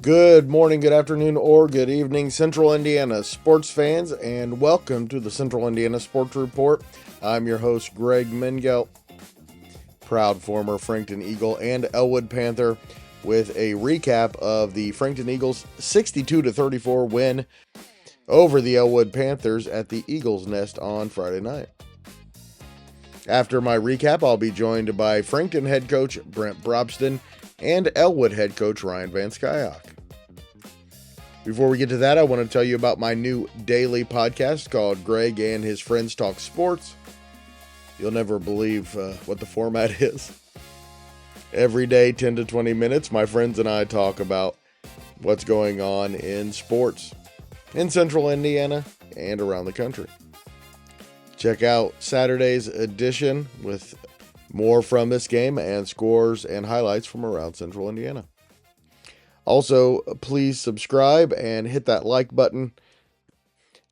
Good morning, good afternoon, or good evening, Central Indiana sports fans, and welcome to the Central Indiana Sports Report. I'm your host, Greg Mengelt, proud former Frankton Eagle and Elwood Panther, with a recap of the Frankton Eagles' 62-34 win over the Elwood Panthers at the Eagles' Nest on Friday night. After my recap, I'll be joined by Frankton head coach Brent Brobston and Elwood head coach Ryan VanSkyock. Before we get to that, I want to tell you about my new daily podcast called Greg and His Friends Talk Sports. You'll never believe what the format is. Every day, 10 to 20 minutes, my friends and I talk about what's going on in sports in Central Indiana and around the country. Check out Saturday's edition with more from this game and scores and highlights from around Central Indiana. Also, please subscribe and hit that like button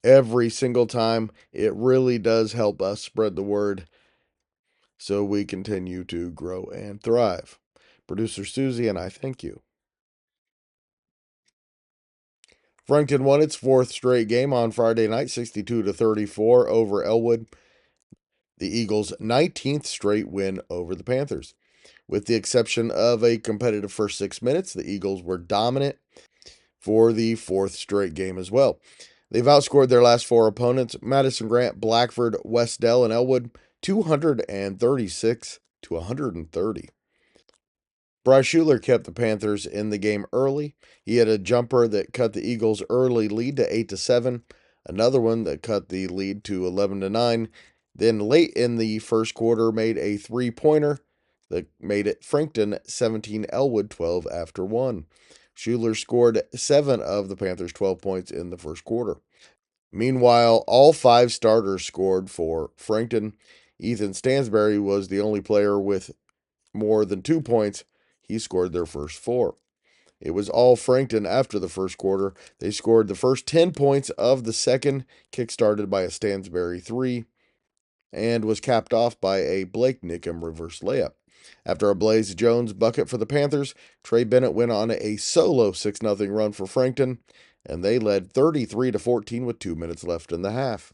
every single time. It really does help us spread the word so we continue to grow and thrive. Producer Susie and I thank you. Frankton won its fourth straight game on Friday night, 62-34 over Elwood, the Eagles' 19th straight win over the Panthers. With the exception of a competitive first 6 minutes, the Eagles were dominant for the fourth straight game as well. They've outscored their last four opponents, Madison Grant, Blackford, Westdell, and Elwood, 236 to 130. Bryce Schuler kept the Panthers in the game early. He had a jumper that cut the Eagles' early lead to 8-7, another one that cut the lead to 11-9. Then late in the first quarter made a three-pointer that made it Frankton 17, Elwood 12 after one. Schuler scored 7 of the Panthers' 12 points in the first quarter. Meanwhile, all 5 starters scored for Frankton. Ethan Stansberry was the only player with more than 2 points. He scored their first 4. It was all Frankton after the first quarter. They scored the first 10 points of the second, kick-started by a Stansberry 3, and was capped off by a Blake Nickham reverse layup. After a Blaze Jones bucket for the Panthers, Trey Bennett went on a solo 6-0 run for Frankton, and they led 33-14 with 2 minutes left in the half.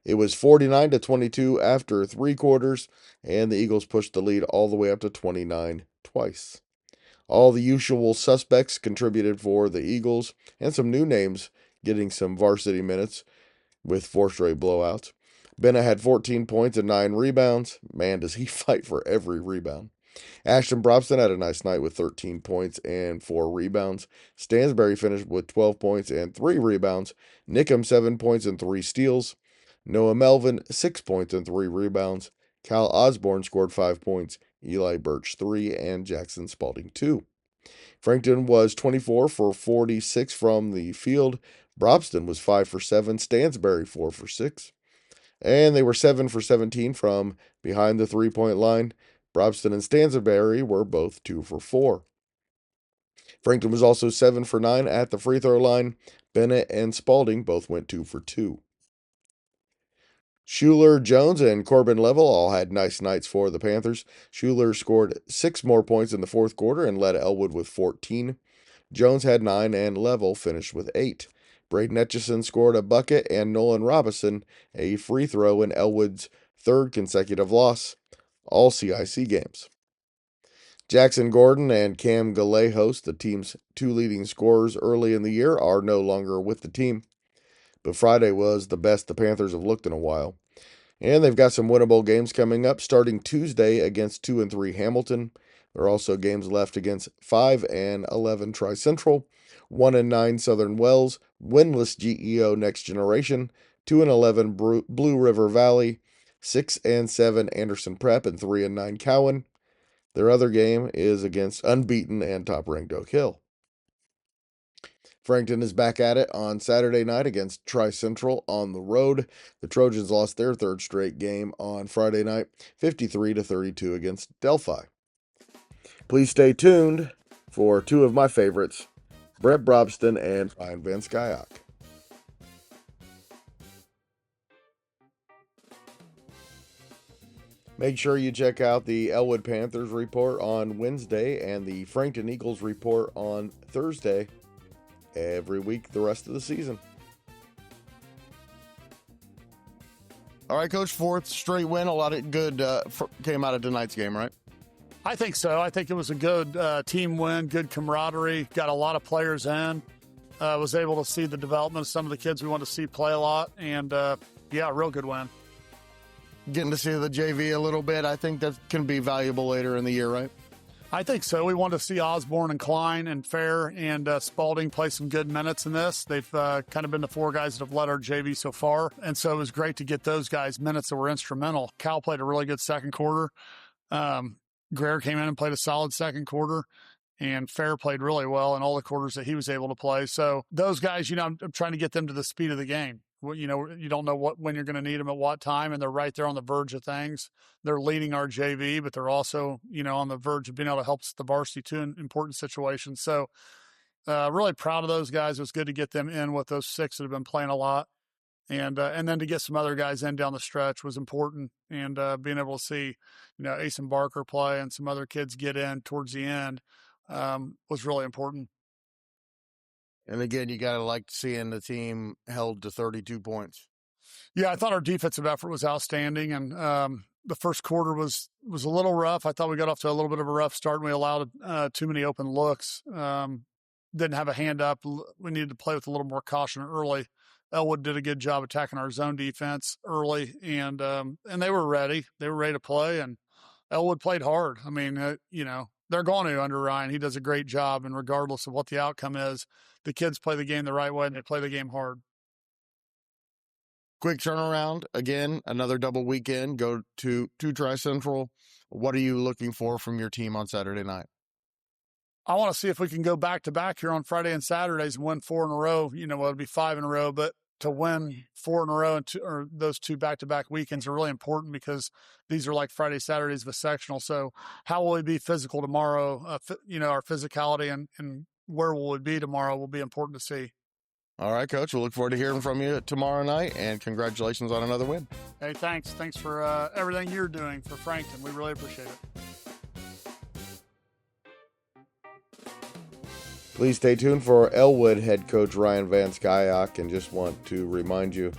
It was 49-22 after 3 quarters, and the Eagles pushed the lead all the way up to 29 twice. All the usual suspects contributed for the Eagles, and some new names getting some varsity minutes with 4 straight blowouts. Bennett had 14 points and 9 rebounds. Man, does he fight for every rebound. Ashton Brobston had a nice night with 13 points and 4 rebounds. Stansberry finished with 12 points and 3 rebounds. Nickham 7 points and 3 steals. Noah Melvin 6 points and 3 rebounds. Kyle Osborne scored 5 points. Eli Birch 3 and Jackson Spalding 2. Frankton was 24 for 46 from the field. Brobston was 5 for 7. Stansberry 4 for 6. And they were 7 for 17 from behind the three-point line. Brobston and Stansberry were both 2 for 4. Frankton was also 7 for 9 at the free throw line. Bennett and Spalding both went 2 for 2. Schuler, Jones, and Corbin Level all had nice nights for the Panthers. Schuler scored 6 more points in the fourth quarter and led Elwood with 14. Jones had 9 and Level finished with 8. Braden Etchison scored a bucket and Nolan Robinson a free throw in Elwood's third consecutive loss, all CIC games. Jackson Gordon and Cam Galejos, the team's 2 leading scorers early in the year, are no longer with the team. But Friday was the best the Panthers have looked in a while. And they've got some winnable games coming up, starting Tuesday against 2-3 Hamilton. There are also games left against 5-11 Tri-Central, 1-9 Southern Wells, winless GEO Next Generation, 2-11 Blue River Valley, 6-7 Anderson Prep, and 3-9 Cowan. Their other game is against unbeaten and top-ranked Oak Hill. Frankton is back at it on Saturday night against Tri-Central on the road. The Trojans lost their third straight game on Friday night, 53-32 against Delphi. Please stay tuned for 2 of my favorites, Brent Brobston and Ryan VanSkyock. Make sure you check out the Elwood Panthers report on Wednesday and the Frankton Eagles report on Thursday every week the rest of the season. All right, Coach, fourth straight win. A lot of good came out of tonight's game, right? I think so. I think it was a good team win, good camaraderie, got a lot of players in. Was able to see the development of some of the kids we want to see play a lot, and yeah, real good win. Getting to see the JV a little bit, I think that can be valuable later in the year, right? I think so. We want to see Osborne and Klein and Fair and Spalding play some good minutes in this. They've kind of been the four guys that have led our JV so far, and so it was great to get those guys minutes that were instrumental. Cal played a really good second quarter. Greer came in and played a solid second quarter, and Fair played really well in all the quarters that he was able to play. So those guys, I'm trying to get them to the speed of the game. You don't know when you're going to need them at what time, and they're right there on the verge of things. They're leading our JV, but they're also, on the verge of being able to help the varsity too in important situations. So really proud of those guys. It was good to get them in with those six that have been playing a lot. And then to get some other guys in down the stretch was important. And being able to see, Ace and Barker play and some other kids get in towards the end was really important. And again, you got to like seeing the team held to 32 points. Yeah, I thought our defensive effort was outstanding. And the first quarter was a little rough. I thought we got off to a little bit of a rough start and we allowed too many open looks. Didn't have a hand up. We needed to play with a little more caution early. Elwood did a good job attacking our zone defense early, and they were ready. They were ready to play, and Elwood played hard. I mean, they're going to under Ryan. He does a great job, and regardless of what the outcome is, the kids play the game the right way, and they play the game hard. Quick turnaround. Again, another double weekend. Go to Tri-Central. What are you looking for from your team on Saturday night? I want to see if we can go back-to-back here on Friday and Saturdays and win 4 in a row. It'll be 5 in a row, but to win 4 in a row or those 2 back-to-back weekends are really important because these are like Friday, Saturdays of a sectional. So how will we be physical tomorrow? Our physicality and where will we be tomorrow will be important to see. All right, Coach. We'll look forward to hearing from you tomorrow night, and congratulations on another win. Hey, thanks. Thanks for everything you're doing for Frankton. We really appreciate it. Please stay tuned for Elwood head coach Ryan VanSkyock, and just want to remind you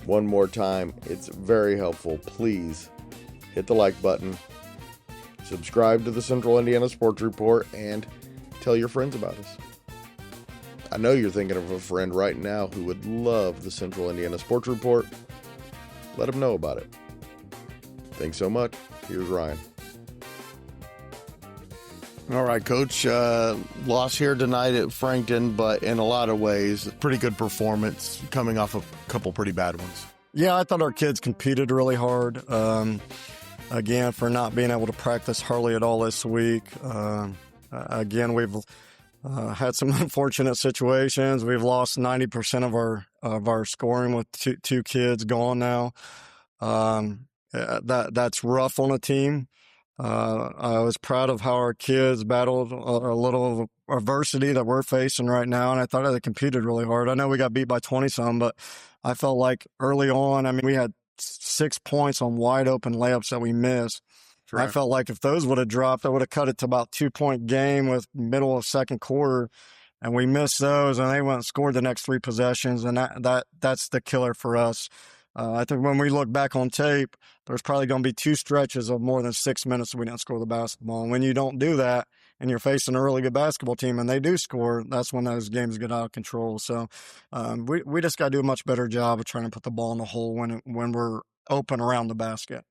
one more time, it's very helpful. Please hit the like button, subscribe to the Central Indiana Sports Report, and tell your friends about us. I know you're thinking of a friend right now who would love the Central Indiana Sports Report. Let them know about it. Thanks so much. Here's Ryan. All right, Coach. Loss here tonight at Frankton, but in a lot of ways, pretty good performance coming off of a couple pretty bad ones. Yeah, I thought our kids competed really hard. Again, for not being able to practice hardly at all this week. Again, we've had some unfortunate situations. We've lost 90% of our scoring with two kids gone now. That's rough on a team. I was proud of how our kids battled a little of adversity that we're facing right now, and I thought they competed really hard. I know we got beat by 20-some, but I felt like early on, we had 6 points on wide-open layups that we missed. Sure. I felt like if those would have dropped, I would have cut it to about 2-point game with middle of second quarter, and we missed those, and they went and scored the next 3 possessions, and that's the killer for us. I think when we look back on tape, there's probably going to be 2 stretches of more than 6 minutes we didn't score the basketball. And when you don't do that and you're facing a really good basketball team and they do score, that's when those games get out of control. So we just got to do a much better job of trying to put the ball in the hole when we're open around the basket.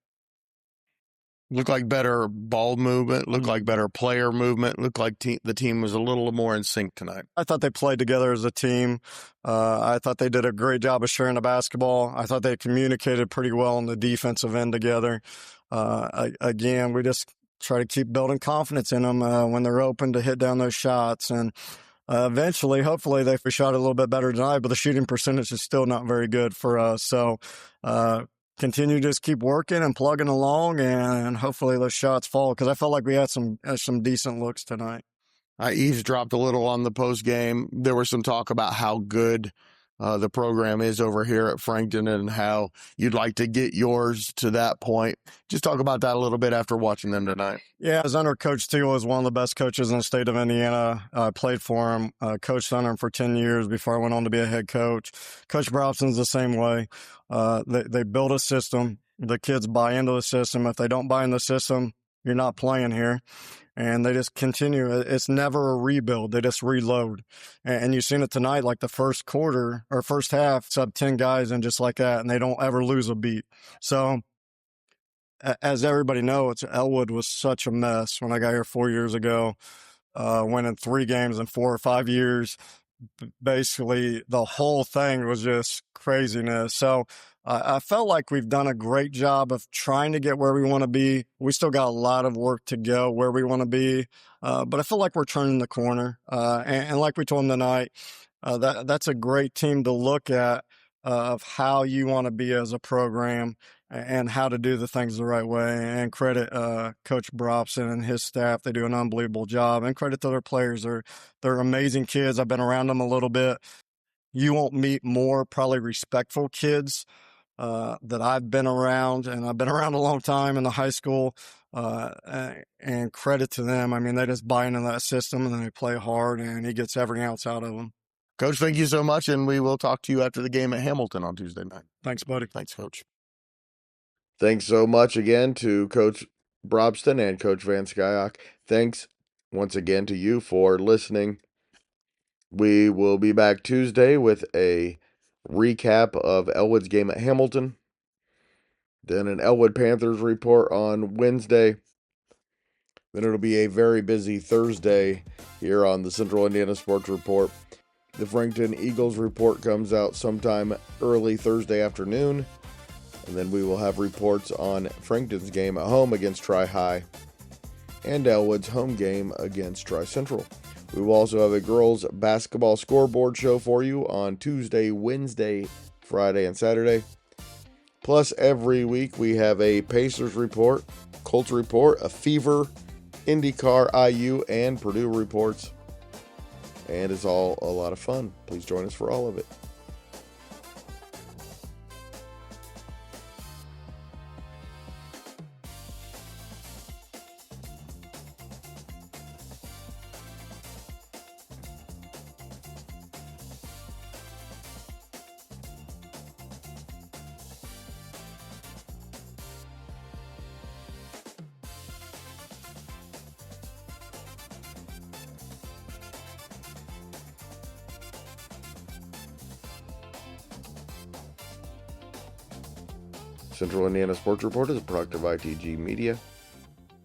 Looked like better ball movement, looked like better player movement, looked like the team was a little more in sync tonight. I thought they played together as a team. I thought they did a great job of sharing the basketball. I thought they communicated pretty well on the defensive end together. Again, we just try to keep building confidence in them when they're open to hit down those shots. And eventually, hopefully, they shot a little bit better tonight, but the shooting percentage is still not very good for us. So, continue to just keep working and plugging along, and hopefully those shots fall, because I felt like we had some decent looks tonight. I eavesdropped a little on the post game. There was some talk about how good the program is over here at Frankton and how you'd like to get yours to that point. Just talk about that a little bit after watching them tonight. Yeah, I was under Coach Steele, is one of the best coaches in the state of Indiana. I played for him, coached under him for 10 years before I went on to be a head coach. Coach Brobston's the same way. They build a system. The kids buy into the system. If they don't buy in the system, you're not playing here. And they just continue. It's never a rebuild. They just reload. And you've seen it tonight, like the first quarter or first half, sub 10 guys and just like that, and they don't ever lose a beat. So as everybody knows, Elwood was such a mess when I got here 4 years ago, winning 3 games in 4 or 5 years. Basically, the whole thing was just craziness. So I felt like we've done a great job of trying to get where we want to be. We still got a lot of work to go where we want to be, but I feel like we're turning the corner. And like we told them tonight, that's a great team to look at of how you want to be as a program and how to do the things the right way. And credit Coach Brobston and his staff. They do an unbelievable job. And credit to their players. They're amazing kids. I've been around them a little bit. You won't meet more probably respectful kids that I've been around, and I've been around a long time in the high school, and credit to them. I mean, they just buy into that system and they play hard, and he gets everything else out of them. Coach, thank you so much, and we will talk to you after the game at Hamilton on Tuesday night. Thanks, buddy. Thanks, Coach. Thanks so much again to Coach Brobston and Coach VanSkyock. Thanks once again to you for listening. We will be back Tuesday with a recap of Elwood's game at Hamilton. Then an Elwood Panthers report on Wednesday. Then it'll be a very busy Thursday here on the Central Indiana Sports Report. The Frankton Eagles report comes out sometime early Thursday afternoon. And then we will have reports on Frankton's game at home against Tri-High and Elwood's home game against Tri-Central. We will also have a girls basketball scoreboard show for you on Tuesday, Wednesday, Friday, and Saturday. Plus, every week we have a Pacers report, Colts report, a Fever, IndyCar, IU, and Purdue reports. And it's all a lot of fun. Please join us for all of it. Central Indiana Sports Report is a product of ITG Media,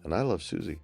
and I love Susie.